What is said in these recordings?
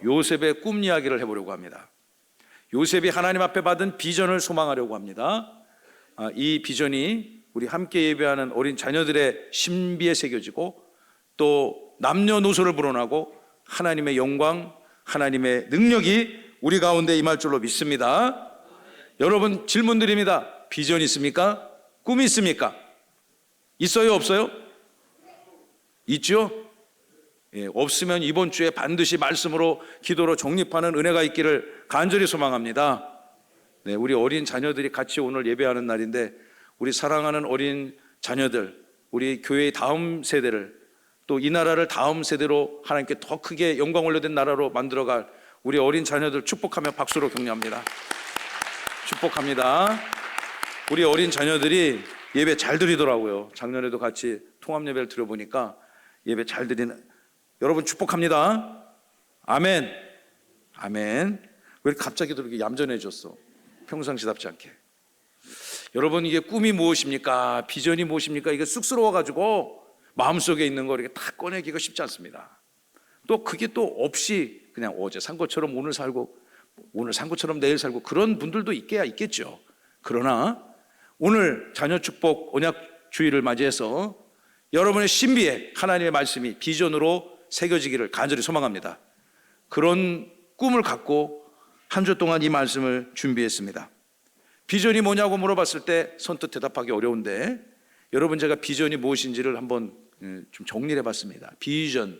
요셉의 꿈 이야기를 해보려고 합니다. 요셉이 하나님 앞에 받은 비전을 소망하려고 합니다. 이 비전이 우리 함께 예배하는 어린 자녀들의 신비에 새겨지고 또 남녀노소를 불어나고 하나님의 영광, 하나님의 능력이 우리 가운데 임할 줄로 믿습니다. 여러분, 질문 드립니다. 비전 있습니까? 꿈이 있습니까? 있어요, 없어요? 있죠? 예, 없으면 이번 주에 반드시 말씀으로 기도로 정립하는 은혜가 있기를 간절히 소망합니다. 네, 우리 어린 자녀들이 같이 오늘 예배하는 날인데 우리 사랑하는 어린 자녀들, 우리 교회의 다음 세대를 또 이 나라를 다음 세대로 하나님께 더 크게 영광 올려된 나라로 만들어갈 우리 어린 자녀들 축복하며 박수로 격려합니다. 축복합니다. 우리 어린 자녀들이 예배 잘 드리더라고요. 작년에도 같이 통합 예배를 드려보니까 예배 잘 드리는 여러분 축복합니다. 아멘. 아멘. 왜 갑자기 그렇게 얌전해졌어? 평상시답지 않게. 여러분, 이게 꿈이 무엇입니까? 비전이 무엇입니까? 이게 쑥스러워가지고 마음속에 있는 거 이렇게 다 꺼내기가 쉽지 않습니다. 또 그게 또 없이 그냥 어제 산 것처럼 오늘 살고 오늘 산 것처럼 내일 살고 그런 분들도 있겠죠. 그러나 오늘 자녀 축복 언약 주일을 맞이해서 여러분의 신비에 하나님의 말씀이 비전으로 새겨지기를 간절히 소망합니다. 그런 꿈을 갖고 한 주 동안 이 말씀을 준비했습니다. 비전이 뭐냐고 물어봤을 때 선뜻 대답하기 어려운데 여러분, 제가 비전이 무엇인지를 한번 좀 정리를 해봤습니다. 비전,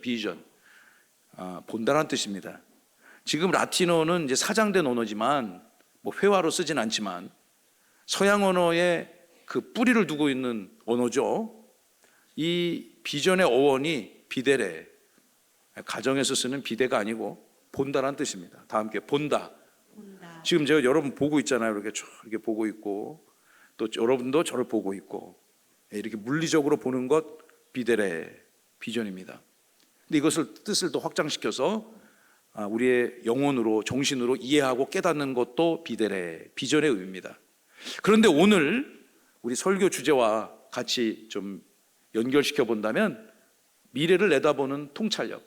본다란 뜻입니다. 지금 라틴어는 이제 사장된 언어지만 뭐 회화로 쓰진 않지만 서양 언어의 그 뿌리를 두고 있는 언어죠. 이 비전의 어원이 비데레, 가정에서 쓰는 비대가 아니고 본다란 뜻입니다. 다 함께 본다. 지금 제가 여러분 보고 있잖아요. 이렇게 보고 있고 또 여러분도 저를 보고 있고 이렇게 물리적으로 보는 것 비데레, 비전입니다. 근데 이것을 뜻을 더 확장시켜서 우리의 영혼으로 정신으로 이해하고 깨닫는 것도 비데레, 비전의 의미입니다. 그런데 오늘 우리 설교 주제와 같이 좀 연결시켜 본다면 미래를 내다보는 통찰력,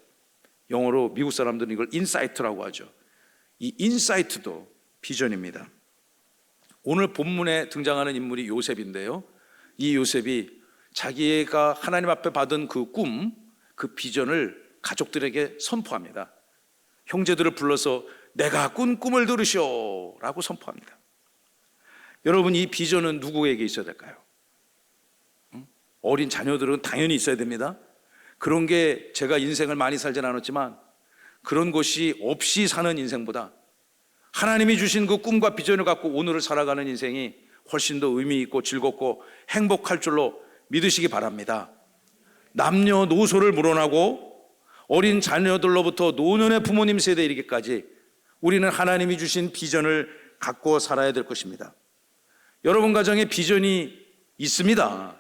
영어로 미국 사람들은 이걸 인사이트라고 하죠. 이 인사이트도 비전입니다. 오늘 본문에 등장하는 인물이 요셉인데요, 이 요셉이 자기가 하나님 앞에 받은 그 꿈, 그 비전을 가족들에게 선포합니다. 형제들을 불러서 내가 꾼 꿈을 들으시오 라고 선포합니다. 여러분, 이 비전은 누구에게 있어야 될까요? 어린 자녀들은 당연히 있어야 됩니다. 그런 게 제가 인생을 많이 살진 않았지만 그런 것이 없이 사는 인생보다 하나님이 주신 그 꿈과 비전을 갖고 오늘을 살아가는 인생이 훨씬 더 의미 있고 즐겁고 행복할 줄로 믿으시기 바랍니다. 남녀노소를 물어나고 어린 자녀들로부터 노년의 부모님 세대에 이르기까지 우리는 하나님이 주신 비전을 갖고 살아야 될 것입니다. 여러분 가정에 비전이 있습니다.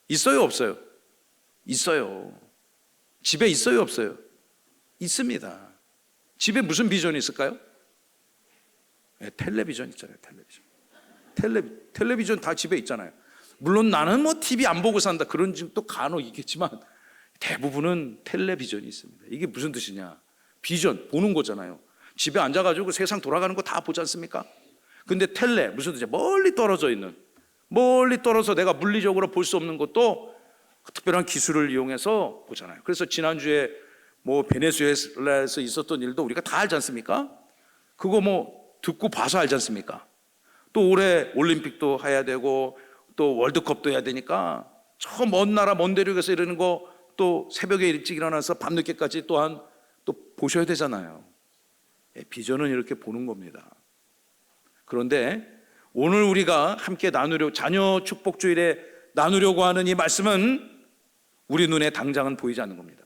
있어요, 없어요? 있어요. 집에 있어요, 없어요? 있습니다. 집에 무슨 비전이 있을까요? 네, 텔레비전 있잖아요. 텔레비전 다 집에 있잖아요. 물론 나는 뭐 TV 안 보고 산다 그런 집도 간혹 있겠지만 대부분은 텔레비전이 있습니다. 이게 무슨 뜻이냐? 비전, 보는 거잖아요. 집에 앉아가지고 세상 돌아가는 거 다 보지 않습니까? 근데 텔레, 무슨 뜻이냐? 멀리 떨어져 있는, 멀리 떨어져 내가 물리적으로 볼 수 없는 것도 특별한 기술을 이용해서 보잖아요. 그래서 지난주에 뭐 베네수엘라에서 있었던 일도 우리가 다 알지 않습니까? 그거 뭐 듣고 봐서 알지 않습니까? 또 올해 올림픽도 해야 되고 또 월드컵도 해야 되니까 저 먼 나라 먼 대륙에서 이러는 거 또 새벽에 일찍 일어나서 밤늦게까지 또한 또 보셔야 되잖아요. 비전은 이렇게 보는 겁니다. 그런데 오늘 우리가 함께 자녀 축복주일에 나누려고 하는 이 말씀은 우리 눈에 당장은 보이지 않는 겁니다.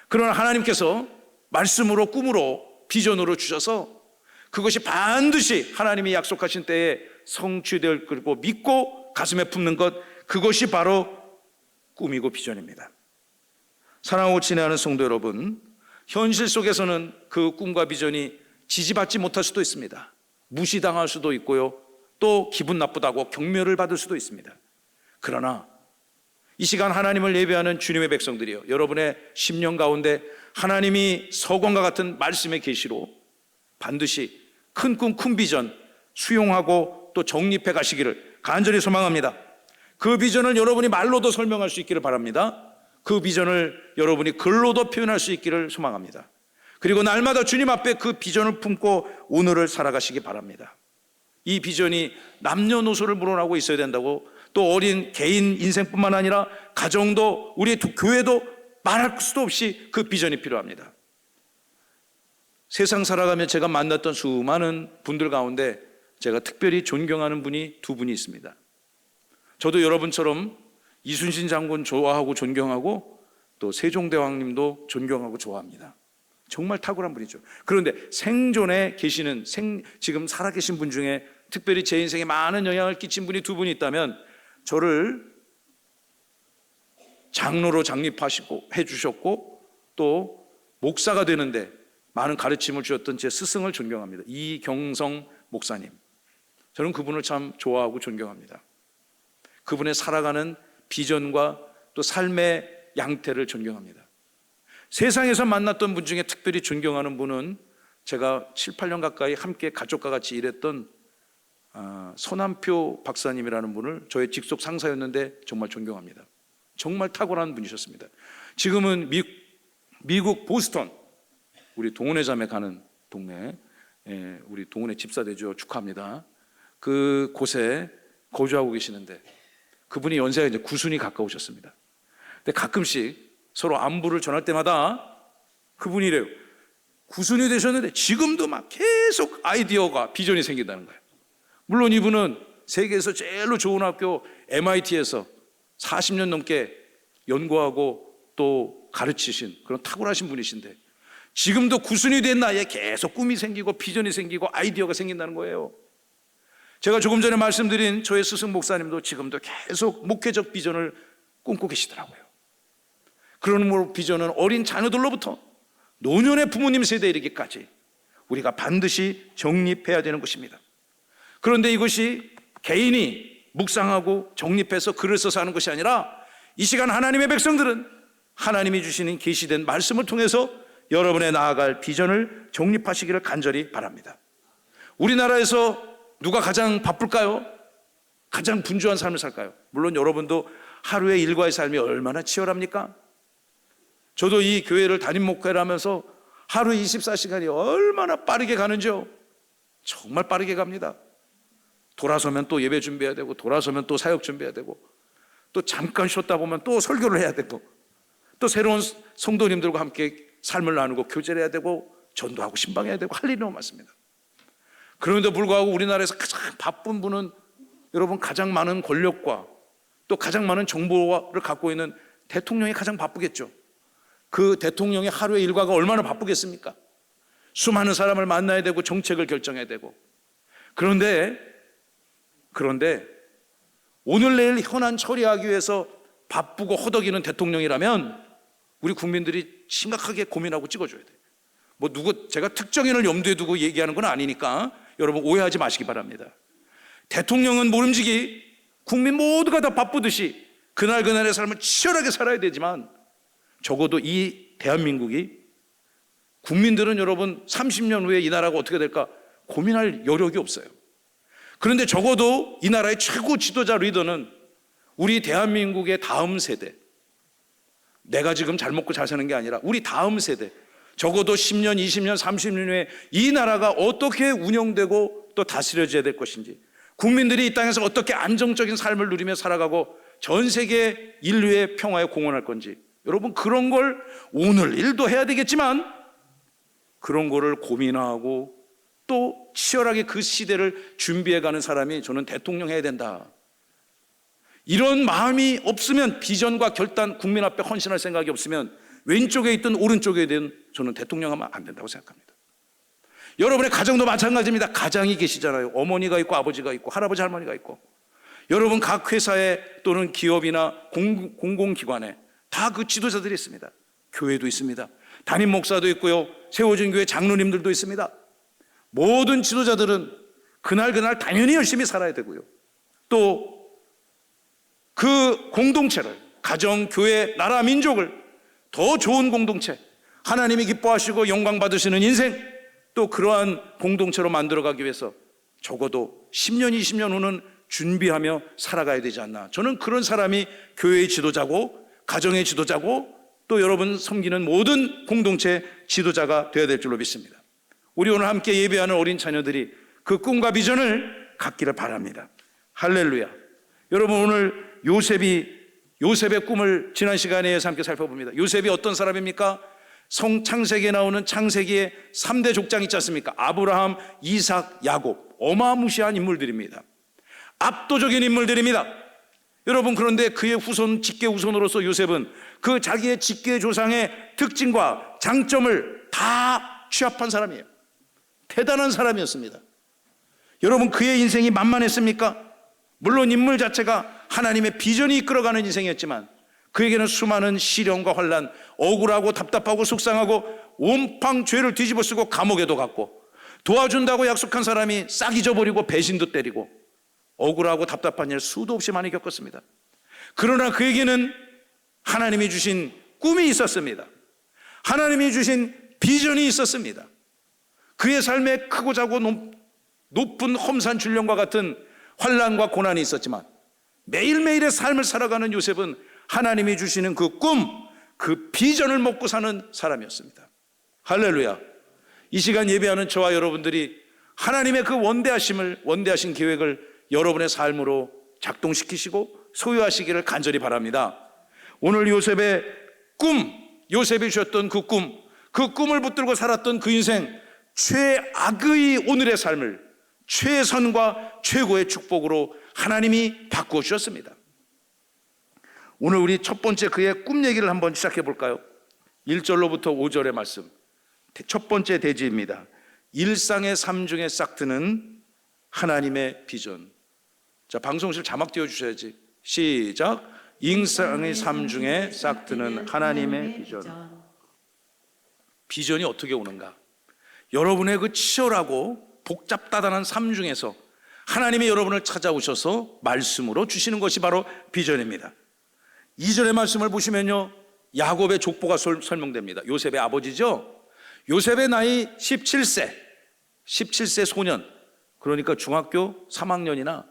그러나 하나님께서 말씀으로 꿈으로 비전으로 주셔서 그것이 반드시 하나님이 약속하신 때에 성취될 거고 믿고 가슴에 품는 것, 그것이 바로 꿈이고 비전입니다. 사랑하고 친애하는 성도 여러분, 현실 속에서는 그 꿈과 비전이 지지받지 못할 수도 있습니다. 무시당할 수도 있고요, 또 기분 나쁘다고 경멸을 받을 수도 있습니다. 그러나 이 시간 하나님을 예배하는 주님의 백성들이요, 여러분의 심령 가운데 하나님이 서광과 같은 말씀의 계시로 반드시 큰 꿈, 큰 비전 수용하고 또 정립해 가시기를 간절히 소망합니다. 그 비전을 여러분이 말로도 설명할 수 있기를 바랍니다. 그 비전을 여러분이 글로도 표현할 수 있기를 소망합니다. 그리고 날마다 주님 앞에 그 비전을 품고 오늘을 살아가시기 바랍니다. 이 비전이 남녀노소를 물어나고 있어야 된다고, 또 어린 개인 인생뿐만 아니라 가정도, 우리 교회도 말할 수도 없이 그 비전이 필요합니다. 세상 살아가며 제가 만났던 수많은 분들 가운데 제가 특별히 존경하는 분이 두 분이 있습니다. 저도 여러분처럼 이순신 장군 좋아하고 존경하고 또 세종대왕님도 존경하고 좋아합니다. 정말 탁월한 분이죠. 그런데 생존에 계시는 지금 살아계신 분 중에 특별히 제 인생에 많은 영향을 끼친 분이 두 분이 있다면 저를 장로로 장립하시고 해주셨고 또 목사가 되는데 많은 가르침을 주셨던 제 스승을 존경합니다. 이경성 목사님. 저는 그분을 참 좋아하고 존경합니다. 그분의 살아가는 비전과 또 삶의 양태를 존경합니다. 세상에서 만났던 분 중에 특별히 존경하는 분은 제가 7, 8년 가까이 함께 가족과 같이 일했던 서남표 박사님이라는 분을 저의 직속 상사였는데 정말 존경합니다. 정말 탁월한 분이셨습니다. 지금은 미국 보스턴, 우리 동원회 자매 가는 동네, 우리 동원회 집사되죠. 축하합니다. 그 곳에 거주하고 계시는데 그분이 연세가 이제 90이 가까우셨습니다. 근데 가끔씩 서로 안부를 전할 때마다 그분이 이래요. 90이 되셨는데 지금도 막 계속 아이디어가 비전이 생긴다는 거예요. 물론 이분은 세계에서 제일로 좋은 학교 MIT에서 40년 넘게 연구하고 또 가르치신 그런 탁월하신 분이신데 지금도 90이 된 나이에 계속 꿈이 생기고 비전이 생기고 아이디어가 생긴다는 거예요. 제가 조금 전에 말씀드린 저의 스승 목사님도 지금도 계속 목회적 비전을 꿈꾸고 계시더라고요. 그런 비전은 어린 자녀들로부터 노년의 부모님 세대에 이르기까지 우리가 반드시 정립해야 되는 것입니다. 그런데 이것이 개인이 묵상하고 정립해서 글을 써서 하는 것이 아니라 이 시간 하나님의 백성들은 하나님이 주시는 계시된 말씀을 통해서 여러분의 나아갈 비전을 정립하시기를 간절히 바랍니다. 우리나라에서 누가 가장 바쁠까요? 가장 분주한 삶을 살까요? 물론 여러분도 하루의 일과의 삶이 얼마나 치열합니까? 저도 이 교회를 담임 목회를 하면서 하루 24시간이 얼마나 빠르게 가는지요. 정말 빠르게 갑니다. 돌아서면 또 예배 준비해야 되고 돌아서면 또 사역 준비해야 되고 또 잠깐 쉬었다 보면 또 설교를 해야 되고 또 새로운 성도님들과 함께 삶을 나누고 교제를 해야 되고 전도하고 신방해야 되고 할 일이 너무 많습니다. 그런데도 불구하고 우리나라에서 가장 바쁜 분은 여러분 가장 많은 권력과 또 가장 많은 정보를 갖고 있는 대통령이 가장 바쁘겠죠. 그 대통령의 하루의 일과가 얼마나 바쁘겠습니까? 수많은 사람을 만나야 되고 정책을 결정해야 되고 그런데 오늘 내일 현안 처리하기 위해서 바쁘고 허덕이는 대통령이라면 우리 국민들이 심각하게 고민하고 찍어줘야 돼요. 제가 특정인을 염두에 두고 얘기하는 건 아니니까 여러분 오해하지 마시기 바랍니다. 대통령은 모름지기 국민 모두가 다 바쁘듯이 그날그날의 삶을 치열하게 살아야 되지만 적어도 이 대한민국이 국민들은 여러분 30년 후에 이 나라가 어떻게 될까 고민할 여력이 없어요. 그런데 적어도 이 나라의 최고 지도자 리더는 우리 대한민국의 다음 세대, 내가 지금 잘 먹고 잘 사는 게 아니라 우리 다음 세대, 적어도 10년, 20년, 30년 후에 이 나라가 어떻게 운영되고 또 다스려져야 될 것인지, 국민들이 이 땅에서 어떻게 안정적인 삶을 누리며 살아가고 전 세계 인류의 평화에 공헌할 건지, 여러분 그런 걸 오늘 일도 해야 되겠지만 그런 거를 고민하고 또 치열하게 그 시대를 준비해가는 사람이 저는 대통령 해야 된다. 이런 마음이 없으면, 비전과 결단, 국민 앞에 헌신할 생각이 없으면 왼쪽에 있든 오른쪽에 있든 저는 대통령 하면 안 된다고 생각합니다. 여러분의 가정도 마찬가지입니다. 가장이 계시잖아요. 어머니가 있고 아버지가 있고 할아버지 할머니가 있고, 여러분 각 회사에 또는 기업이나 공공기관에 다 그 지도자들이 있습니다. 교회도 있습니다. 담임 목사도 있고요, 세워진 교회 장로님들도 있습니다. 모든 지도자들은 그날 당연히 열심히 살아야 되고요, 또 그 공동체를, 가정, 교회, 나라, 민족을 더 좋은 공동체, 하나님이 기뻐하시고 영광 받으시는 인생, 또 그러한 공동체로 만들어가기 위해서 적어도 10년, 20년 후는 준비하며 살아가야 되지 않나. 저는 그런 사람이 교회의 지도자고 가정의 지도자고 또 여러분 섬기는 모든 공동체 지도자가 되어야 될 줄로 믿습니다. 우리 오늘 함께 예배하는 어린 자녀들이 그 꿈과 비전을 갖기를 바랍니다. 할렐루야. 여러분, 오늘 요셉의 꿈을 지난 시간에 함께 살펴봅니다. 요셉이 어떤 사람입니까? 창세기에 나오는 창세기의 3대 족장 있지 않습니까? 아브라함, 이삭, 야곱. 어마무시한 인물들입니다. 압도적인 인물들입니다. 여러분, 그런데 그의 후손, 직계 후손으로서 요셉은 그 자기의 직계 조상의 특징과 장점을 다 취합한 사람이에요. 대단한 사람이었습니다. 여러분, 그의 인생이 만만했습니까? 물론 인물 자체가 하나님의 비전이 이끌어가는 인생이었지만 그에게는 수많은 시련과 환난, 억울하고 답답하고 속상하고 온팡 죄를 뒤집어쓰고 감옥에도 갔고, 도와준다고 약속한 사람이 싹 잊어버리고 배신도 때리고, 억울하고 답답한 일 수도 없이 많이 겪었습니다. 그러나 그에게는 하나님이 주신 꿈이 있었습니다. 하나님이 주신 비전이 있었습니다. 그의 삶에 크고 작고 높은 험산 줄령과 같은 환난과 고난이 있었지만 매일매일의 삶을 살아가는 요셉은 하나님이 주시는 그 꿈, 그 비전을 먹고 사는 사람이었습니다. 할렐루야. 이 시간 예배하는 저와 여러분들이 하나님의 그 원대하신 계획을 여러분의 삶으로 작동시키시고 소유하시기를 간절히 바랍니다. 오늘 요셉의 꿈, 요셉이 주셨던 그 꿈을 붙들고 살았던 그 인생, 최악의 오늘의 삶을 최선과 최고의 축복으로 하나님이 바꾸어 주셨습니다. 오늘 우리 첫 번째 그의 꿈 얘기를 한번 시작해 볼까요? 1절로부터 5절의 말씀. 첫 번째 대지입니다. 일상의 삶 중에 싹 트는 하나님의 비전. 자, 방송실 자막 띄워주셔야지. 시작. 일상의 삶 중에 싹 트는 하나님의 비전. 비전이 어떻게 오는가? 여러분의 그 치열하고 복잡다단한 삶 중에서 하나님이 여러분을 찾아오셔서 말씀으로 주시는 것이 바로 비전입니다. 2절의 말씀을 보시면요, 야곱의 족보가 설명됩니다. 요셉의 아버지죠. 요셉의 나이 17세 소년, 그러니까 중학교 3학년이나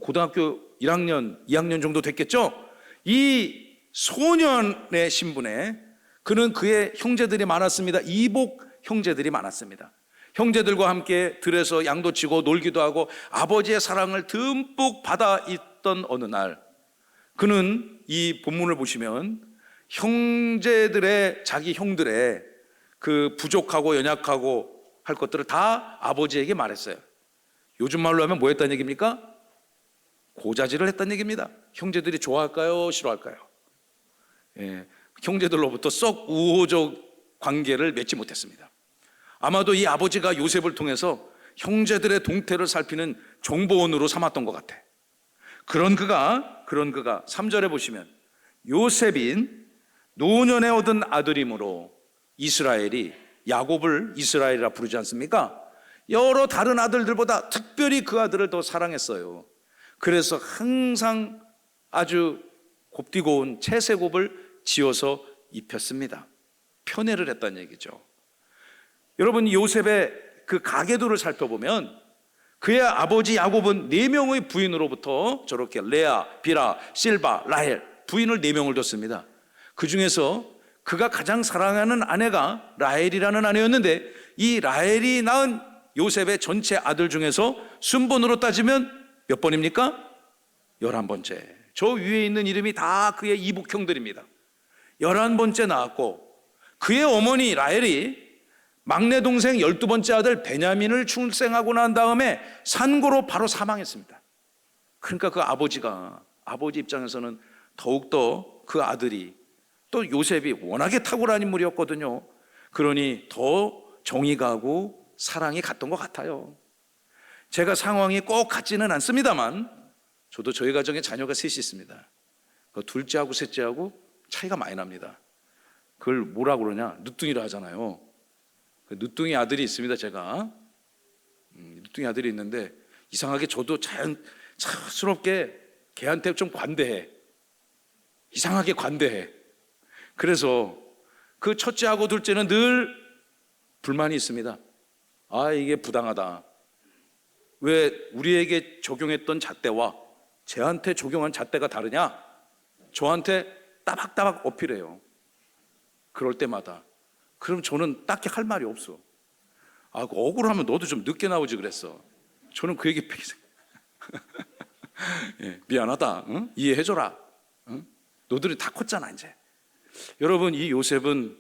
고등학교 1학년, 2학년 정도 됐겠죠. 이 소년의 신분에 그는 그의 형제들이 많았습니다. 이복 형제들이 많았습니다. 형제들과 함께 들에서 양도 치고 놀기도 하고 아버지의 사랑을 듬뿍 받아 있던 어느 날, 그는 이 본문을 보시면 자기 형들의 그 부족하고 연약하고 할 것들을 다 아버지에게 말했어요. 요즘 말로 하면 뭐 했다는 얘기입니까? 고자질을 했다는 얘기입니다. 형제들이 좋아할까요? 싫어할까요? 예, 형제들로부터 썩 우호적 관계를 맺지 못했습니다. 아마도 이 아버지가 요셉을 통해서 형제들의 동태를 살피는 정보원으로 삼았던 것 같아. 그런 그가 3절에 보시면 요셉인 노년에 얻은 아들이므로 이스라엘이 야곱을 이스라엘이라 부르지 않습니까? 여러 다른 아들들보다 특별히 그 아들을 더 사랑했어요. 그래서 항상 아주 곱디고 온 채색옷을 지어서 입혔습니다. 편애를 했다는 얘기죠. 여러분, 요셉의 그 가계도를 살펴보면 그의 아버지 야곱은 4명의 부인으로부터 저렇게 레아, 빌하, 실바, 라헬 부인을 4명을 뒀습니다. 그 중에서 그가 가장 사랑하는 아내가 라헬이라는 아내였는데, 이 라헬이 낳은 요셉의 전체 아들 중에서 순번으로 따지면 몇 번입니까? 11번째. 저 위에 있는 이름이 다 그의 이복형들입니다. 11번째 낳았고, 그의 어머니 라헬이 막내 동생 12번째 아들 베냐민을 출생하고 난 다음에 산고로 바로 사망했습니다. 그러니까 그 아버지 입장에서는 더욱더 그 아들이, 또 요셉이 워낙에 탁월한 인물이었거든요. 그러니 더 정이 가고 사랑이 갔던 것 같아요. 제가 상황이 꼭 같지는 않습니다만 저도 저희 가정에 자녀가 셋이 있습니다. 둘째하고 셋째하고 차이가 많이 납니다. 그걸 뭐라 그러냐, 늦둥이라 하잖아요. 늦둥이 아들이 있습니다. 제가 늦둥이 아들이 있는데 이상하게 저도 자연스럽게 걔한테 좀 관대해. 이상하게 관대해. 그래서 그 첫째하고 둘째는 늘 불만이 있습니다. 아, 이게 부당하다. 왜 우리에게 적용했던 잣대와 쟤한테 적용한 잣대가 다르냐? 저한테 따박따박 어필해요. 그럴 때마다. 그럼 저는 딱히 할 말이 없어. 아, 억울하면 너도 좀 늦게 나오지 그랬어. 저는 그 얘기 예, 미안하다. 응? 이해해줘라. 응? 너들이 다 컸잖아 이제. 여러분, 이 요셉은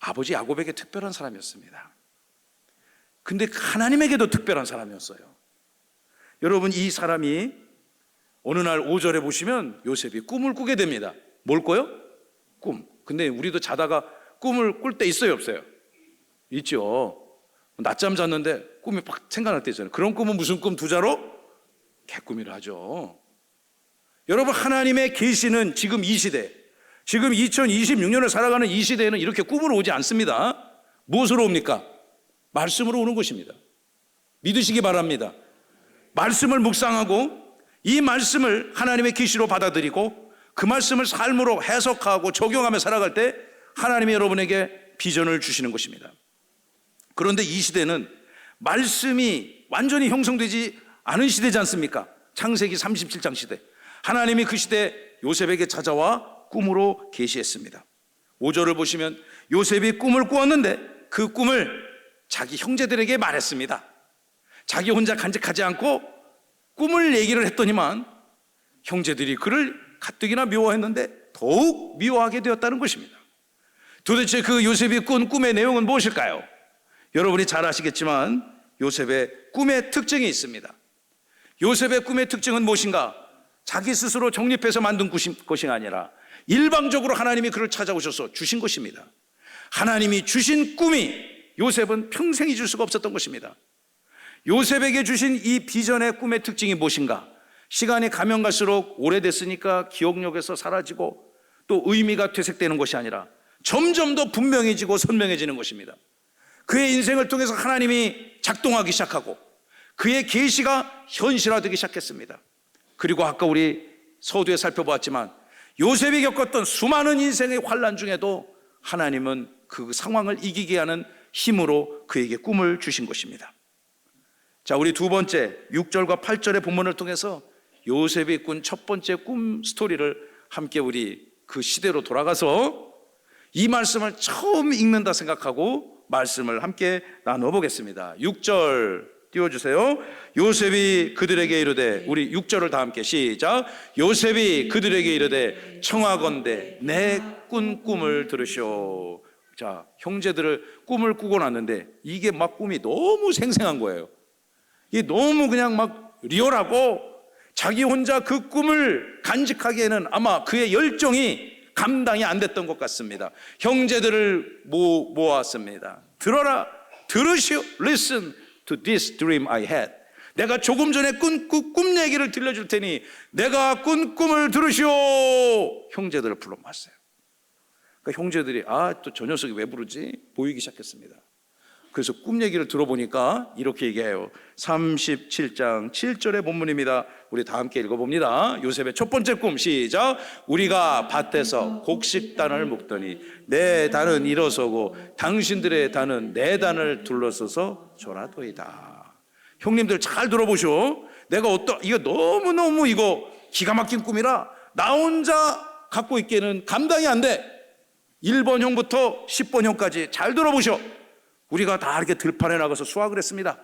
아버지 야곱에게 특별한 사람이었습니다. 근데 하나님에게도 특별한 사람이었어요. 여러분, 이 사람이 어느 날 5절에 보시면 요셉이 꿈을 꾸게 됩니다. 뭘 꿔요? 꿈. 근데 우리도 자다가 꿈을 꿀 때 있어요, 없어요? 있죠. 낮잠 잤는데 꿈이 팍 생각날 때 있잖아요. 그런 꿈은 무슨 꿈? 두 자로? 개꿈이라 하죠. 여러분, 하나님의 계시는 지금 이 시대, 지금 2026년을 살아가는 이 시대에는 이렇게 꿈으로 오지 않습니다. 무엇으로 옵니까? 말씀으로 오는 것입니다. 믿으시기 바랍니다. 말씀을 묵상하고 이 말씀을 하나님의 계시로 받아들이고 그 말씀을 삶으로 해석하고 적용하며 살아갈 때 하나님이 여러분에게 비전을 주시는 것입니다. 그런데 이 시대는 말씀이 완전히 형성되지 않은 시대지 않습니까? 창세기 37장 시대. 하나님이 그 시대 요셉에게 찾아와 꿈으로 계시했습니다. 5절을 보시면 요셉이 꿈을 꾸었는데 그 꿈을 자기 형제들에게 말했습니다. 자기 혼자 간직하지 않고 꿈을 얘기를 했더니만 형제들이 그를 가뜩이나 미워했는데 더욱 미워하게 되었다는 것입니다. 도대체 그 요셉이 꾼 꿈의 내용은 무엇일까요? 여러분이 잘 아시겠지만 요셉의 꿈의 특징이 있습니다. 요셉의 꿈의 특징은 무엇인가? 자기 스스로 정립해서 만든 것이 아니라 일방적으로 하나님이 그를 찾아오셔서 주신 것입니다. 하나님이 주신 꿈이 요셉은 평생 잊을 수가 없었던 것입니다. 요셉에게 주신 이 비전의 꿈의 특징이 무엇인가? 시간이 가면 갈수록 오래됐으니까 기억력에서 사라지고 또 의미가 퇴색되는 것이 아니라 점점 더 분명해지고 선명해지는 것입니다. 그의 인생을 통해서 하나님이 작동하기 시작하고 그의 계시가 현실화되기 시작했습니다. 그리고 아까 우리 서두에 살펴보았지만 요셉이 겪었던 수많은 인생의 환난 중에도 하나님은 그 상황을 이기게 하는 힘으로 그에게 꿈을 주신 것입니다. 자, 우리 두 번째 6절과 8절의 본문을 통해서 요셉이 꾼 첫 번째 꿈 스토리를 함께 우리 그 시대로 돌아가서 이 말씀을 처음 읽는다 생각하고 말씀을 함께 나눠보겠습니다. 6절 띄워주세요. 요셉이 그들에게 이르되, 우리 6절을 다 함께 시작. 요셉이 그들에게 이르되 청하건대 내 꾼 꿈을 들으시오. 자, 형제들을 꿈을 꾸고 났는데 이게 막 꿈이 너무 생생한 거예요. 이게 너무 그냥 막 리얼하고 자기 혼자 그 꿈을 간직하기에는 아마 그의 열정이 감당이 안 됐던 것 같습니다. 형제들을 모았습니다. 들어라, 들으시오. Listen to this dream I had. 내가 조금 전에 꾼 꿈 얘기를 들려줄 테니 내가 꾼 꿈을 들으시오. 형제들을 불러 모았어요. 그러니까 형제들이 또 저 녀석이 왜 부르지? 보이기 시작했습니다. 그래서 꿈 얘기를 들어보니까 이렇게 얘기해요. 37장 7절의 본문입니다. 우리 다 함께 읽어봅니다. 요셉의 첫 번째 꿈 시작. 우리가 밭에서 곡식단을 묶더니 내 단은 일어서고 당신들의 단은 내 단을 둘러서서 졸아도이다. 형님들 잘 들어보시오. 내가 이거 너무너무 이거 기가 막힌 꿈이라 나 혼자 갖고 있기에는 감당이 안 돼. 1번 형부터 10번 형까지 잘 들어보시오. 우리가 다 이렇게 들판에 나가서 수확을 했습니다.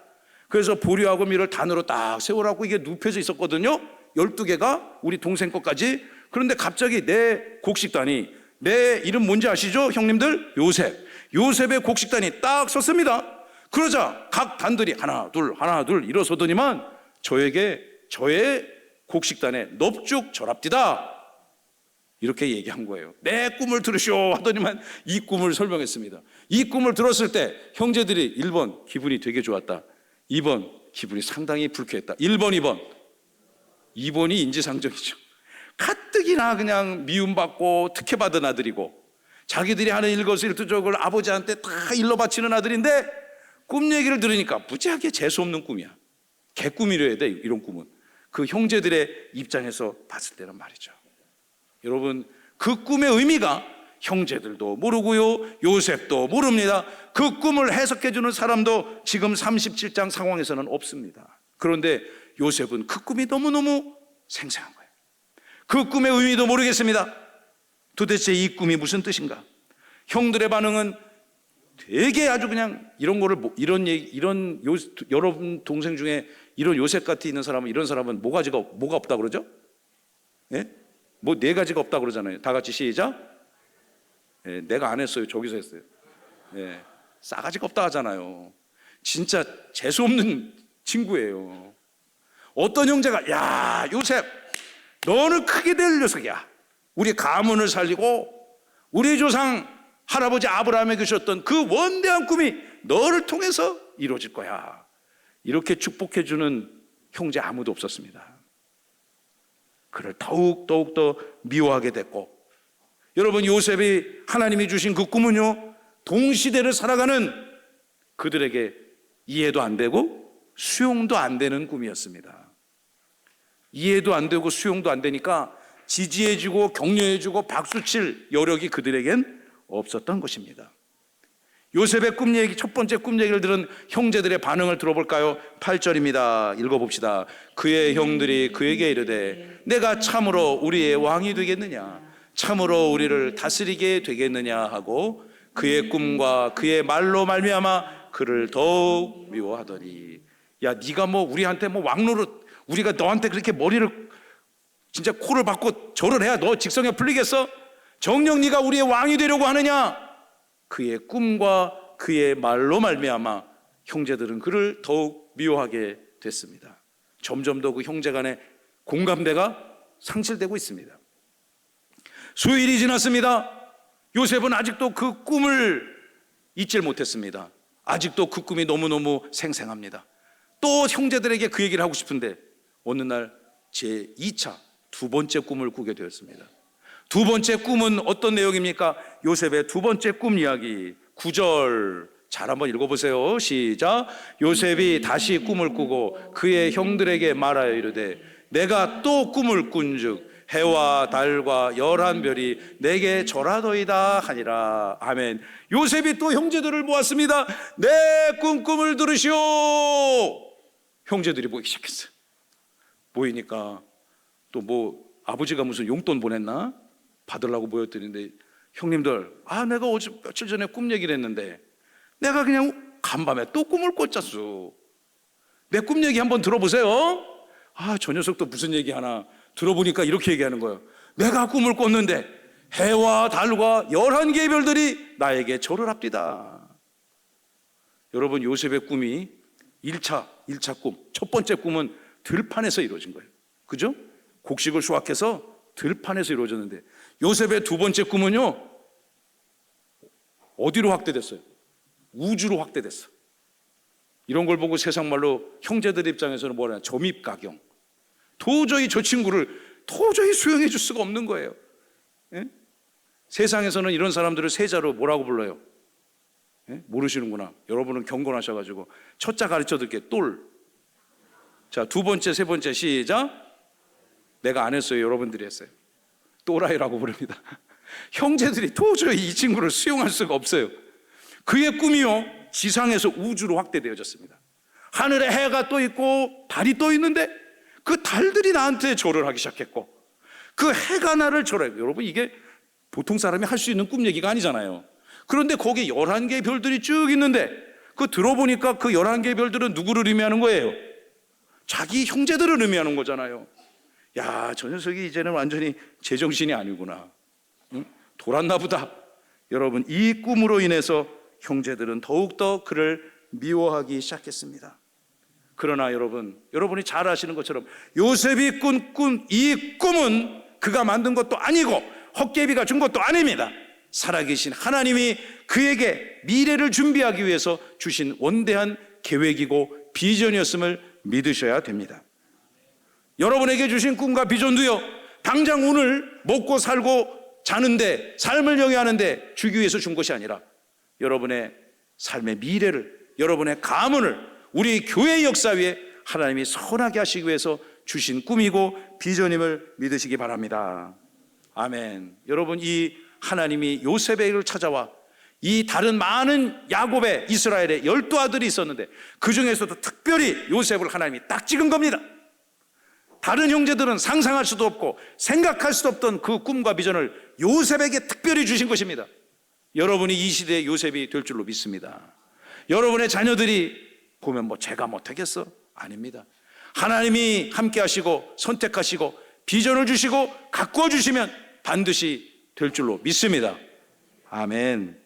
그래서 보리하고 밀을 단으로 딱 세우라고 이게 눕혀져 있었거든요. 12개가 우리 동생 것까지. 그런데 갑자기 내 곡식단이, 내 이름 뭔지 아시죠? 형님들? 요셉의 곡식단이 딱 섰습니다. 그러자 각 단들이 하나 둘 일어서더니만 저의 곡식단에 넙죽 절합디다. 이렇게 얘기한 거예요. 내 꿈을 들으시오 하더니만 이 꿈을 설명했습니다. 이 꿈을 들었을 때 형제들이 1번 기분이 되게 좋았다. 2번 기분이 상당히 불쾌했다. 1번, 2번이 인지상정이죠. 가뜩이나 그냥 미움받고 특혜받은 아들이고 자기들이 하는 일거수일투족을 아버지한테 다 일러 바치는 아들인데 꿈 얘기를 들으니까 무지하게 재수없는 꿈이야. 개꿈이래야 돼, 이런 꿈은. 그 형제들의 입장에서 봤을 때는 말이죠. 여러분, 그 꿈의 의미가 형제들도 모르고요, 요셉도 모릅니다. 그 꿈을 해석해 주는 사람도 지금 37장 상황에서는 없습니다. 그런데 요셉은 그 꿈이 너무너무 생생한 거예요. 그 꿈의 의미도 모르겠습니다. 도대체 이 꿈이 무슨 뜻인가? 형들의 반응은 되게 아주 그냥 이런 거를, 여러분 동생 중에 이런 요셉 같이 있는 사람은, 이런 사람은 뭐가 없다 그러죠? 예? 뭐 네 가지가 없다 그러잖아요. 다 같이 시작. 예, 내가 안 했어요. 저기서 했어요. 예, 싸가지가 없다 하잖아요. 진짜 재수 없는 친구예요. 어떤 형제가, 야, 요셉, 너는 크게 될 녀석이야. 우리 가문을 살리고 우리 조상 할아버지 아브라함에게 주셨던 그 원대한 꿈이 너를 통해서 이루어질 거야. 이렇게 축복해 주는 형제 아무도 없었습니다. 그를 더욱 더 미워하게 됐고, 여러분, 요셉이 하나님이 주신 그 꿈은요, 동시대를 살아가는 그들에게 이해도 안 되고 수용도 안 되는 꿈이었습니다. 이해도 안 되고 수용도 안 되니까 지지해주고 격려해주고 박수칠 여력이 그들에겐 없었던 것입니다. 요셉의 꿈 얘기, 첫 번째 꿈 얘기를 들은 형제들의 반응을 들어볼까요? 8절입니다. 읽어봅시다. 그의 형들이 그에게 이르되 내가 참으로 우리의 왕이 되겠느냐, 참으로 우리를 다스리게 되겠느냐 하고 그의 꿈과 그의 말로 말미암아 그를 더욱 미워하더니, 야, 네가 뭐 우리한테 뭐 왕노릇, 우리가 너한테 그렇게 머리를 진짜 코를 박고 절을 해야 너 직성에 풀리겠어? 정녕 네가 우리의 왕이 되려고 하느냐? 그의 꿈과 그의 말로 말미암아 형제들은 그를 더욱 미워하게 됐습니다. 점점 더 그 형제 간의 공감대가 상실되고 있습니다. 수일이 지났습니다. 요셉은 아직도 그 꿈을 잊질 못했습니다. 아직도 그 꿈이 너무너무 생생합니다. 또 형제들에게 그 얘기를 하고 싶은데 어느 날 제2차 두 번째 꿈을 꾸게 되었습니다. 두 번째 꿈은 어떤 내용입니까? 요셉의 두 번째 꿈 이야기 9절 잘 한번 읽어보세요. 시작. 요셉이 다시 꿈을 꾸고 그의 형들에게 말하여 이르되 내가 또 꿈을 꾼즉 해와 달과 열한 별이 내게 절하더이다 하니라. 아멘. 요셉이 또 형제들을 모았습니다. 내 꿈을 들으시오. 형제들이 모이기 시작했어요. 모이니까 또 뭐 아버지가 무슨 용돈 보냈나? 받으려고 모였더니 형님들, 내가 어제 며칠 전에 꿈 얘기를 했는데 내가 그냥 간밤에 또 꿈을 꿨잖소. 내 꿈 얘기 한번 들어보세요. 저 녀석도 무슨 얘기 하나 들어보니까 이렇게 얘기하는 거예요. 내가 꿈을 꿨는데 해와 달과 11개의 별들이 나에게 절을 합디다. 여러분, 요셉의 꿈이 1차 꿈, 첫 번째 꿈은 들판에서 이루어진 거예요. 그죠? 곡식을 수확해서 들판에서 이루어졌는데 요셉의 두 번째 꿈은요, 어디로 확대됐어요? 우주로 확대됐어. 이런 걸 보고 세상 말로 형제들 입장에서는 뭐냐, 점입가경. 도저히 저 친구를 도저히 수용해 줄 수가 없는 거예요. 예? 세상에서는 이런 사람들을 세자로 뭐라고 불러요? 예? 모르시는구나. 여러분은 경건하셔가지고 첫 자 가르쳐 드릴게요. 똘. 자, 두 번째, 세 번째 시작. 내가 안 했어요. 여러분들이 했어요. 또라이라고 부릅니다. 형제들이 도저히 이 친구를 수용할 수가 없어요. 그의 꿈이요, 지상에서 우주로 확대되어졌습니다. 하늘에 해가 떠 있고 달이 떠 있는데 그 달들이 나한테 절을 하기 시작했고 그 해가 나를 절해요. 여러분, 이게 보통 사람이 할 수 있는 꿈 얘기가 아니잖아요. 그런데 거기 11개의 별들이 쭉 있는데 그 들어보니까 그 11개의 별들은 누구를 의미하는 거예요? 자기 형제들을 의미하는 거잖아요. 야, 저 녀석이 이제는 완전히 제정신이 아니구나. 응? 돌았나 보다. 여러분, 이 꿈으로 인해서 형제들은 더욱더 그를 미워하기 시작했습니다. 그러나 여러분이 잘 아시는 것처럼 요셉이 꾼 이 꿈은 그가 만든 것도 아니고 헛개비가 준 것도 아닙니다. 살아계신 하나님이 그에게 미래를 준비하기 위해서 주신 원대한 계획이고 비전이었음을 믿으셔야 됩니다. 여러분에게 주신 꿈과 비전도요, 당장 오늘 먹고 살고 자는데, 삶을 영위하는데 주기 위해서 준 것이 아니라 여러분의 삶의 미래를, 여러분의 가문을 우리 교회의 역사 위에 하나님이 선하게 하시기 위해서 주신 꿈이고 비전임을 믿으시기 바랍니다. 아멘. 여러분, 이 하나님이 요셉에게를 찾아와 이 다른 많은 야곱의 이스라엘의 12아들이 있었는데 그 중에서도 특별히 요셉을 하나님이 딱 찍은 겁니다. 다른 형제들은 상상할 수도 없고 생각할 수도 없던 그 꿈과 비전을 요셉에게 특별히 주신 것입니다. 여러분이 이 시대의 요셉이 될 줄로 믿습니다. 여러분의 자녀들이 보면 뭐 제가 못하겠어? 아닙니다. 하나님이 함께 하시고 선택하시고 비전을 주시고 가꾸어 주시면 반드시 될 줄로 믿습니다. 아멘.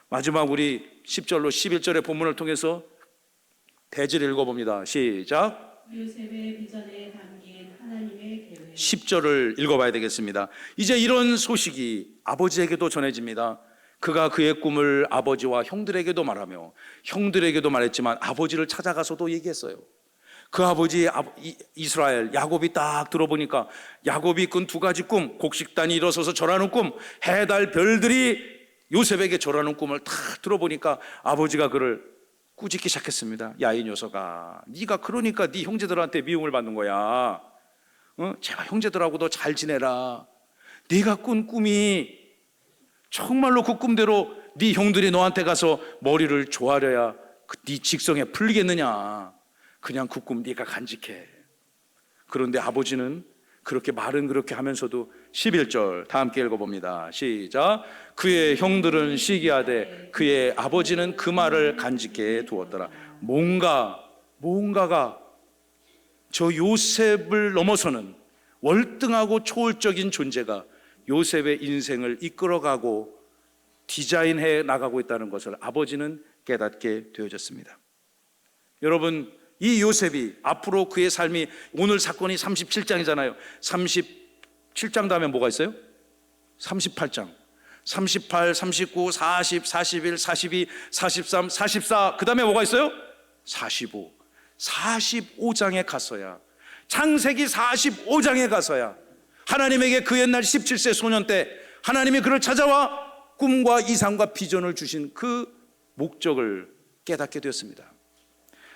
마지막 우리 10절로 11절의 본문을 통해서 대지를 읽어봅니다. 시작. 요셉의 비전에 담긴 하나님의 계획. 10절을 읽어봐야 되겠습니다. 이제 이런 소식이 아버지에게도 전해집니다. 그가 그의 꿈을 아버지와 형들에게도 말하며 형들에게도 말했지만 아버지를 찾아가서도 얘기했어요. 그 아버지 이스라엘 야곱이 딱 들어보니까 야곱이 꾼 두 가지 꿈, 곡식단이 일어서서 절하는 꿈, 해, 달, 별들이 요셉에게 절하는 꿈을 다 들어보니까 아버지가 그를 꾸짖기 시작했습니다. 야, 이 녀석아, 네가 그러니까 네 형제들한테 미움을 받는 거야. 제발 형제들하고도 잘 지내라. 네가 꾼 꿈이 정말로 그 꿈대로 네 형들이 너한테 가서 머리를 조아려야 네 직성에 풀리겠느냐. 그냥 그 꿈 네가 간직해. 그런데 아버지는 그렇게 말은 그렇게 하면서도 11절 다 함께 읽어봅니다. 시작. 그의 형들은 시기하되 그의 아버지는 그 말을 간직해 두었더라. 뭔가가 저 요셉을 넘어서는 월등하고 초월적인 존재가 요셉의 인생을 이끌어가고 디자인해 나가고 있다는 것을 아버지는 깨닫게 되어졌습니다. 여러분, 이 요셉이 앞으로 그의 삶이, 오늘 사건이 37장이잖아요. 37장 다음에 뭐가 있어요? 38장. 38, 39, 40, 41, 42, 43, 44. 그 다음에 뭐가 있어요? 45. 45장에 가서야, 창세기 45장에 가서야 하나님에게 그 옛날 17세 소년 때 하나님이 그를 찾아와 꿈과 이상과 비전을 주신 그 목적을 깨닫게 되었습니다.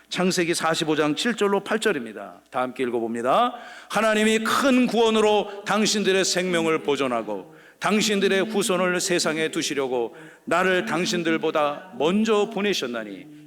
창세기 45장 7절로 8절입니다. 다 함께 읽어봅니다. 하나님이 큰 구원으로 당신들의 생명을 보존하고 당신들의 후손을 세상에 두시려고 나를 당신들보다 먼저 보내셨나니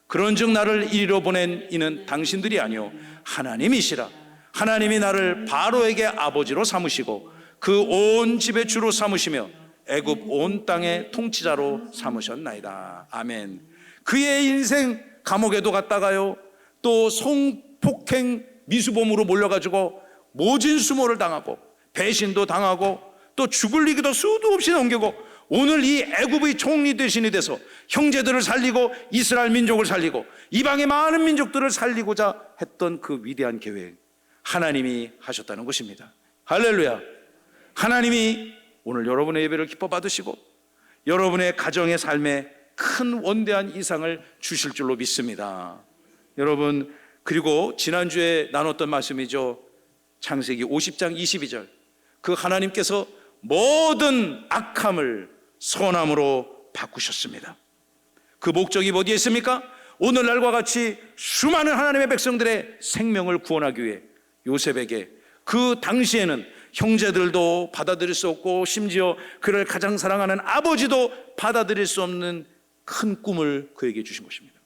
그런즉 나를 이리로 보낸 이는 당신들이 아니요 하나님이시라. 하나님이 나를 바로에게 아버지로 삼으시고 그 온 집의 주로 삼으시며 애굽 온 땅의 통치자로 삼으셨나이다. 아멘. 그의 인생 감옥에도 갔다가요, 또 성폭행 미수범으로 몰려가지고 모진 수모를 당하고 배신도 당하고 또 죽을 일기도 수도 없이 넘기고 오늘 이 애굽의 총리 대신이 돼서 형제들을 살리고 이스라엘 민족을 살리고 이방의 많은 민족들을 살리고자 했던 그 위대한 계획, 하나님이 하셨다는 것입니다. 할렐루야. 하나님이 오늘 여러분의 예배를 기뻐 받으시고 여러분의 가정의 삶에 큰 원대한 이상을 주실 줄로 믿습니다. 여러분, 그리고 지난주에 나눴던 말씀이죠. 창세기 50장 22절. 그 하나님께서 모든 악함을 선함으로 바꾸셨습니다. 그 목적이 어디에 있습니까? 오늘날과 같이 수많은 하나님의 백성들의 생명을 구원하기 위해 요셉에게, 그 당시에는 형제들도 받아들일 수 없고 심지어 그를 가장 사랑하는 아버지도 받아들일 수 없는 큰 꿈을 그에게 주신 것입니다.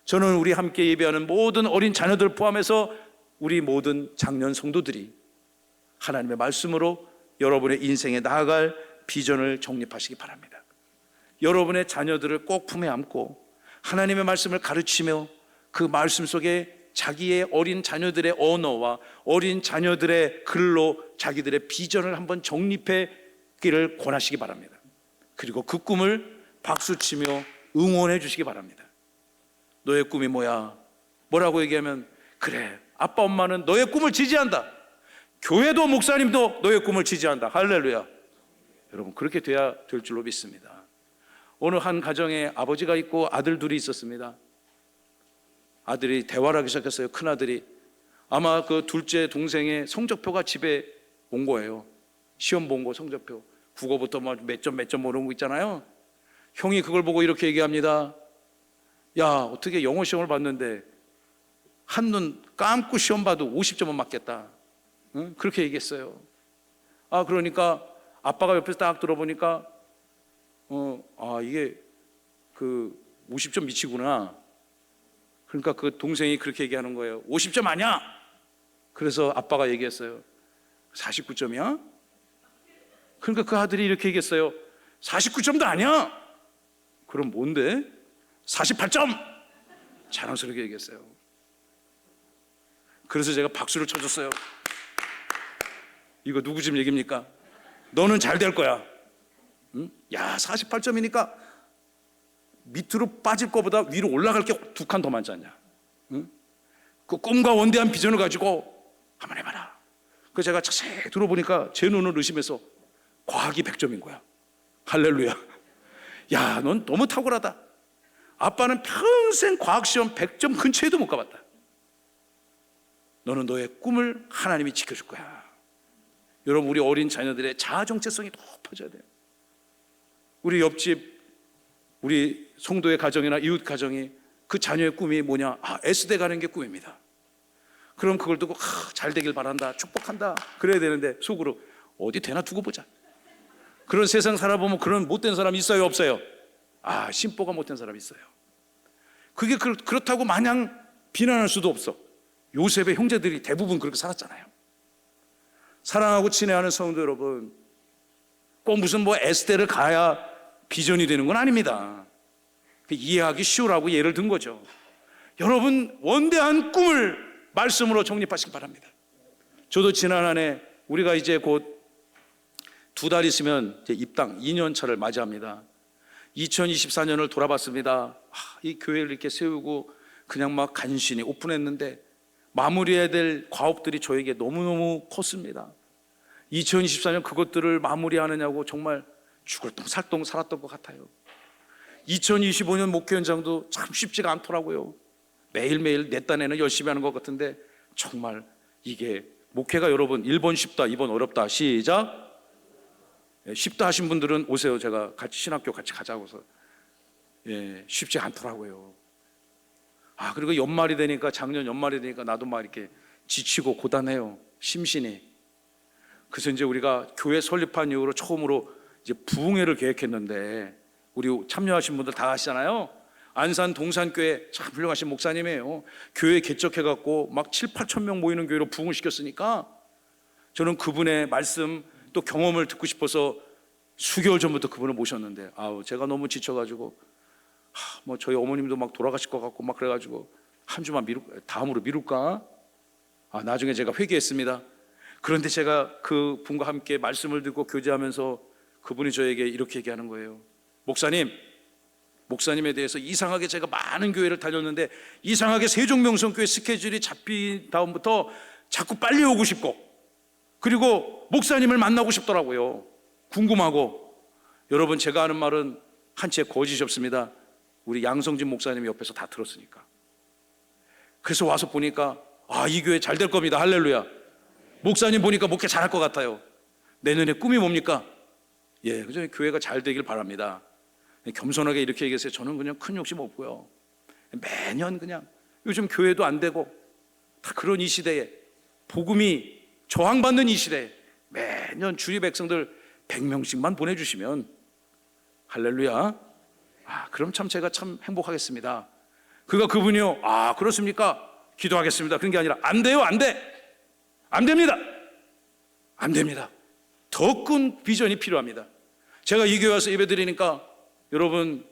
저는 우리 함께 예배하는 모든 어린 자녀들 포함해서 우리 모든 장년 성도들이 하나님의 말씀으로 여러분의 인생에 나아갈 비전을 정립하시기 바랍니다. 여러분의 자녀들을 꼭 품에 안고 하나님의 말씀을 가르치며 그 말씀 속에 자기의 어린 자녀들의 언어와 어린 자녀들의 글로 자기들의 비전을 한번 정립하기를 권하시기 바랍니다. 그리고 그 꿈을 박수치며 응원해 주시기 바랍니다. 너의 꿈이 뭐야? 뭐라고 얘기하면 그래, 아빠 엄마는 너의 꿈을 지지한다. 교회도 목사님도 너의 꿈을 지지한다. 할렐루야. 여러분, 그렇게 돼야 될 줄로 믿습니다. 어느 한 가정에 아버지가 있고 아들 둘이 있었습니다. 아들이 대화를 하기 시작했어요. 큰아들이. 아마 그 둘째 동생의 성적표가 집에 온 거예요. 시험 본 거 성적표. 국어부터 몇 점 모르는 거 있잖아요. 형이 그걸 보고 이렇게 얘기합니다. 야, 어떻게 영어 시험을 봤는데 한눈 감고 시험 봐도 50점은 맞겠다. 응? 그렇게 얘기했어요. 그러니까 아빠가 옆에서 딱 들어보니까 이게 50점 미치구나. 그러니까 그 동생이 그렇게 얘기하는 거예요. 50점 아니야. 그래서 아빠가 얘기했어요. 49점이야? 그러니까 그 아들이 이렇게 얘기했어요. 49점도 아니야. 그럼 뭔데? 48점. 자랑스럽게 얘기했어요. 그래서 제가 박수를 쳐줬어요. 이거 누구 집 얘기입니까? 너는 잘 될 거야. 응? 야, 48점이니까 밑으로 빠질 거보다 위로 올라갈 게 두 칸 더 많지 않냐? 응? 그 꿈과 원대한 비전을 가지고 한번 해봐라. 그 제가 자세히 들어보니까 제 눈을 의심해서 과학이 100점인 거야. 할렐루야. 야, 넌 너무 탁월하다. 아빠는 평생 과학시험 100점 근처에도 못 가봤다. 너는 너의 꿈을 하나님이 지켜줄 거야. 여러분, 우리 어린 자녀들의 자아 정체성이 높아져야 돼요. 우리 옆집, 우리 성도의 가정이나 이웃 가정이 그 자녀의 꿈이 뭐냐? S대 가는 게 꿈입니다. 그럼 그걸 두고 잘 되길 바란다, 축복한다 그래야 되는데 속으로 어디 되나 두고 보자. 그런 세상 살아보면 그런 못된 사람 있어요, 없어요? 심보가 못된 사람 있어요. 그게 그렇다고 마냥 비난할 수도 없어. 요셉의 형제들이 대부분 그렇게 살았잖아요. 사랑하고 친애하는 성도 여러분, 꼭 무슨 S대를 가야 비전이 되는 건 아닙니다. 이해하기 쉬우라고 예를 든 거죠. 여러분, 원대한 꿈을 말씀으로 정립하시기 바랍니다. 저도 지난 한 해, 우리가 이제 곧 2달 있으면 이제 입당 2년 차를 맞이합니다. 2024년을 돌아봤습니다. 이 교회를 이렇게 세우고 그냥 막 간신히 오픈했는데 마무리해야 될 과업들이 저에게 너무너무 컸습니다. 2024년 그것들을 마무리하느냐고 정말 죽을 똥 살 똥 살았던 것 같아요. 2025년 목회 현장도 참 쉽지가 않더라고요. 매일매일 내 딴에는 열심히 하는 것 같은데 정말 이게 목회가 여러분 1번 쉽다 2번 어렵다. 시작. 쉽다 하신 분들은 오세요. 제가 같이 신학교 같이 가자고 해서 쉽지 않더라고요. 그리고 연말이 되니까, 작년 연말이 되니까 나도 막 이렇게 지치고 고단해요, 심신이. 그래서 이제 우리가 교회 설립한 이후로 처음으로 이제 부흥회를 계획했는데, 우리 참여하신 분들 다 아시잖아요. 안산 동산교회 참 훌륭하신 목사님이에요. 교회 개척해갖고 막 7, 8천 명 모이는 교회로 부흥을 시켰으니까 저는 그분의 말씀 또 경험을 듣고 싶어서 수개월 전부터 그분을 모셨는데, 제가 너무 지쳐가지고 저희 어머님도 막 돌아가실 것 같고 막 그래가지고 한 주만 다음으로 미룰까? 나중에 제가 회개했습니다. 그런데 제가 그 분과 함께 말씀을 듣고 교제하면서 그분이 저에게 이렇게 얘기하는 거예요. 목사님에 대해서 이상하게 제가 많은 교회를 다녔는데 이상하게 세종명성교회 스케줄이 잡힌 다음부터 자꾸 빨리 오고 싶고, 그리고 목사님을 만나고 싶더라고요. 궁금하고. 여러분, 제가 하는 말은 한 채 거짓이 없습니다. 우리 양성진 목사님이 옆에서 다 들었으니까. 그래서 와서 보니까 이 교회 잘 될 겁니다. 할렐루야. 목사님 보니까 목회 잘할 것 같아요. 내년에 꿈이 뭡니까? 그저 교회가 잘 되길 바랍니다. 겸손하게 이렇게 얘기했어요. 저는 그냥 큰 욕심 없고요. 매년 그냥 요즘 교회도 안 되고 다 그런 이 시대에, 복음이 저항받는 이 시대에 매년 주의 백성들 100명씩만 보내주시면, 할렐루야, 그럼 참 제가 참 행복하겠습니다. 그분이요, 그렇습니까? 기도하겠습니다. 그런 게 아니라 안 돼요, 안 돼. 안 됩니다. 안 됩니다. 더 큰 비전이 필요합니다. 제가 이 교회 와서 예배 드리니까 여러분,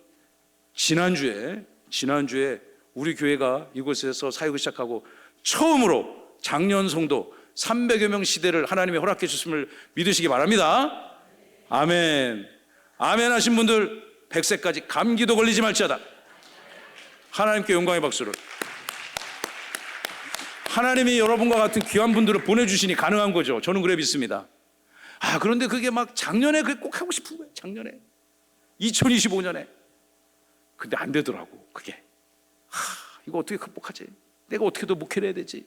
지난주에 우리 교회가 이곳에서 사역을 시작하고 처음으로 작년 성도 300여 명 시대를 하나님이 허락해 주셨음을 믿으시기 바랍니다. 아멘. 아멘 하신 분들 100세까지 감기도 걸리지 말지어다. 하나님께 영광의 박수를. 하나님이 여러분과 같은 귀한 분들을 보내주시니 가능한 거죠. 저는 그래 믿습니다. 그런데 그게 막 작년에 그게 꼭 하고 싶은 거예요. 작년에 2025년에. 근데 안 되더라고. 그게 이거 어떻게 극복하지? 내가 어떻게 더 목회를 해야 되지?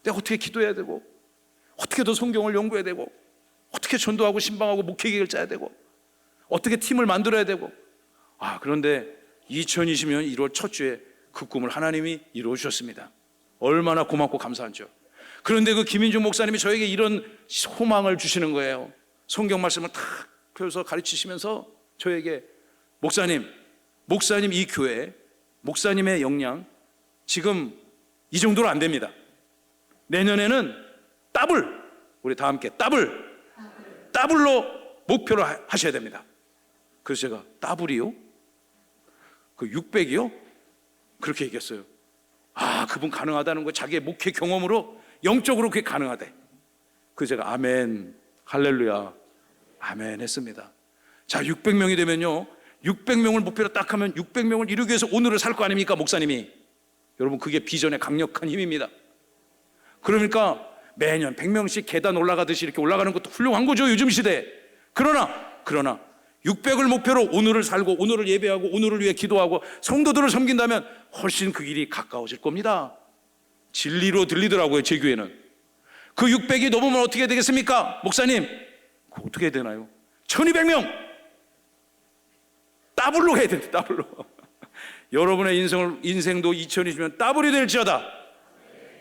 내가 어떻게 기도해야 되고, 어떻게 더 성경을 연구해야 되고, 어떻게 전도하고 신방하고 목회 계획을 짜야 되고, 어떻게 팀을 만들어야 되고. 그런데 2020년 1월 첫 주에 그 꿈을 하나님이 이루어 주셨습니다. 얼마나 고맙고 감사한죠. 그런데 그 김인중 목사님이 저에게 이런 소망을 주시는 거예요. 성경 말씀을 탁 펴서 가르치시면서 저에게 목사님 이 교회 목사님의 역량 지금 이 정도로 안 됩니다. 내년에는 더블, 우리 다 함께 더블로 목표를 하셔야 됩니다. 그래서 제가 더블이요? 그 600이요? 그렇게 얘기했어요. 아, 그분 가능하다는 거 자기의 목회 경험으로 영적으로 그게 가능하대. 그래서 제가 아멘, 할렐루야, 아멘 했습니다. 자, 600명이 되면요, 600명을 목표로 딱 하면 600명을 이루기 위해서 오늘을 살 거 아닙니까, 목사님이? 여러분, 그게 비전의 강력한 힘입니다. 그러니까 매년 100명씩 계단 올라가듯이 이렇게 올라가는 것도 훌륭한 거죠, 요즘 시대에. 그러나 600을 목표로 오늘을 살고 오늘을 예배하고 오늘을 위해 기도하고 성도들을 섬긴다면 훨씬 그 길이 가까워질 겁니다. 진리로 들리더라고요, 제 교회는. 그 600이 넘으면 어떻게 되겠습니까? 목사님, 그거 어떻게 해야 되나요? 1200명! 더블로 해야 된다, 더블로. 여러분의 인생도 2020년 더블이 될지어다.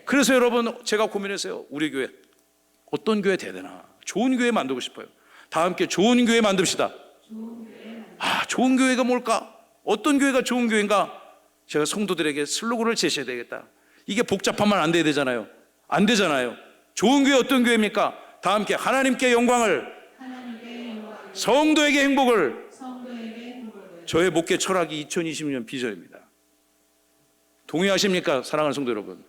그래서 여러분, 제가 고민했어요. 우리 교회 어떤 교회 돼야 되나? 좋은 교회 만들고 싶어요. 다 함께 좋은 교회 만듭시다. 좋은 교회가 뭘까? 어떤 교회가 좋은 교회인가? 제가 성도들에게 슬로건을 제시해야 되겠다. 이게 복잡하면 안 돼야 되잖아요. 안 되잖아요. 좋은 교회 어떤 교회입니까? 다 함께 하나님께 영광을, 성도에게 행복을. 저의 목회 철학이 2020년 비전입니다. 동의하십니까, 사랑하는 성도 여러분?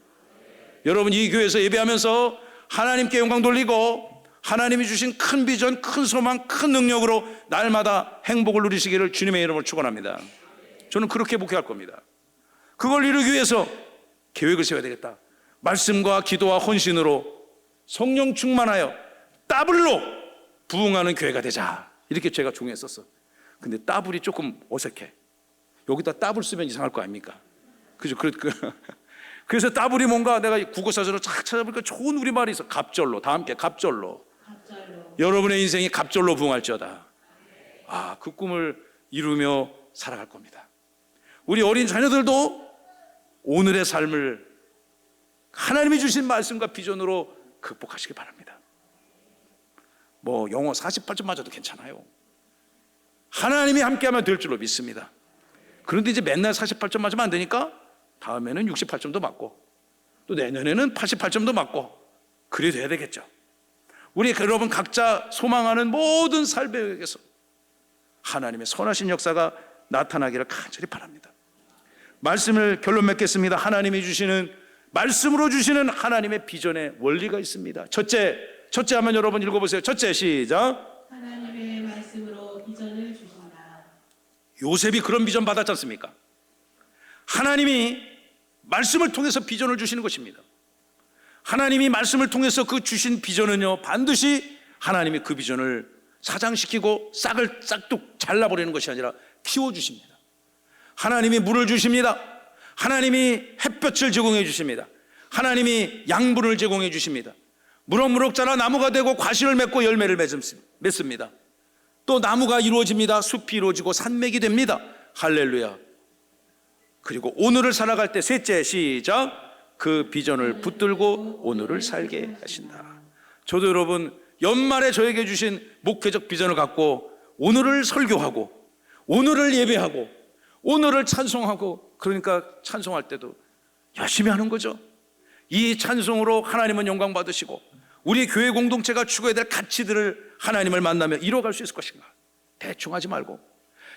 여러분, 이 교회에서 예배하면서 하나님께 영광 돌리고 하나님이 주신 큰 비전, 큰 소망, 큰 능력으로 날마다 행복을 누리시기를 주님의 이름으로 축원합니다. 저는 그렇게 목회할 겁니다. 그걸 이루기 위해서 계획을 세워야 되겠다. 말씀과 기도와 헌신으로 성령 충만하여 더블로 부흥하는 교회가 되자. 이렇게 제가 종했었어. 근데 더블이 조금 어색해. 여기다 더블 쓰면 이상할 거 아닙니까? 그죠? 그래서 더블이 뭔가 내가 국어사전을 착 찾아보니까 좋은 우리말이 있어. 갑절로. 다 함께 갑절로. 여러분의 인생이 갑절로 부흥할지어다. 그 꿈을 이루며 살아갈 겁니다. 우리 어린 자녀들도 오늘의 삶을 하나님이 주신 말씀과 비전으로 극복하시기 바랍니다. 뭐 영어 48점 맞아도 괜찮아요. 하나님이 함께하면 될 줄로 믿습니다. 그런데 이제 맨날 48점 맞으면 안 되니까 다음에는 68점도 맞고 또 내년에는 88점도 맞고 그래 돼야 되겠죠. 우리 여러분 각자 소망하는 모든 삶에서 하나님의 선하신 역사가 나타나기를 간절히 바랍니다. 말씀을 결론 맺겠습니다. 하나님이 주시는, 말씀으로 주시는 하나님의 비전의 원리가 있습니다. 첫째 하면 여러분 읽어보세요. 첫째, 시작. 하나님의 말씀으로 비전을 주신다. 요셉이 그런 비전 받았지 않습니까? 하나님이 말씀을 통해서 비전을 주시는 것입니다. 하나님이 말씀을 통해서 그 주신 비전은요, 반드시 하나님이 그 비전을 사장시키고 싹을 싹둑 잘라버리는 것이 아니라 키워주십니다. 하나님이 물을 주십니다. 하나님이 햇볕을 제공해 주십니다. 하나님이 양분을 제공해 주십니다. 무럭무럭 자라 나무가 되고 과실을 맺고 열매를 맺습니다. 또 나무가 이루어집니다. 숲이 이루어지고 산맥이 됩니다. 할렐루야. 그리고 오늘을 살아갈 때 셋째, 시작. 그 비전을 붙들고 오늘을 살게 하신다. 저도 여러분 연말에 저에게 주신 목회적 비전을 갖고 오늘을 설교하고 오늘을 예배하고 오늘을 찬송하고, 그러니까 찬송할 때도 열심히 하는 거죠. 이 찬송으로 하나님은 영광 받으시고 우리 교회 공동체가 추구해야 될 가치들을 하나님을 만나며 이뤄갈 수 있을 것인가. 대충 하지 말고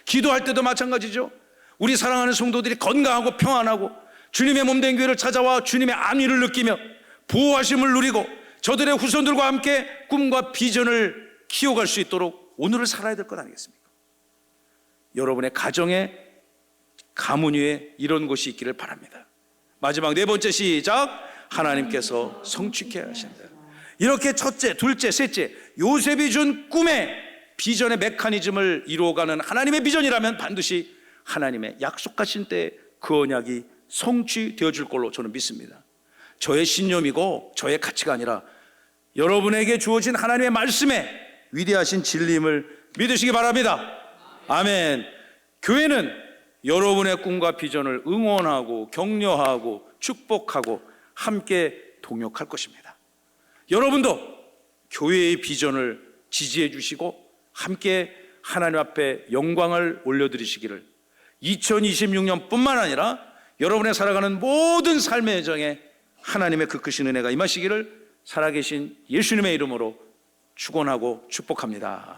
기도할 때도 마찬가지죠. 우리 사랑하는 성도들이 건강하고 평안하고 주님의 몸된 교회를 찾아와 주님의 안위를 느끼며 보호하심을 누리고 저들의 후손들과 함께 꿈과 비전을 키워갈 수 있도록 오늘을 살아야 될 것 아니겠습니까? 여러분의 가정에, 가문 위에 이런 것이 있기를 바랍니다. 마지막 네 번째, 시작. 하나님께서 성취케 하신다. 이렇게 첫째, 둘째, 셋째, 요셉이 준 꿈의 비전의 메커니즘을 이루어가는 하나님의 비전이라면 반드시 하나님의 약속하신 때에 그 언약이 성취되어 줄 걸로 저는 믿습니다. 저의 신념이고 저의 가치가 아니라 여러분에게 주어진 하나님의 말씀에 위대하신 진리임을 믿으시기 바랍니다. 아멘. 교회는 여러분의 꿈과 비전을 응원하고 격려하고 축복하고 함께 동역할 것입니다. 여러분도 교회의 비전을 지지해 주시고 함께 하나님 앞에 영광을 올려드리시기를 2026년뿐만 아니라 여러분의 살아가는 모든 삶의 여정에 하나님의 그 크신 은혜가 임하시기를 살아계신 예수님의 이름으로 축원하고 축복합니다.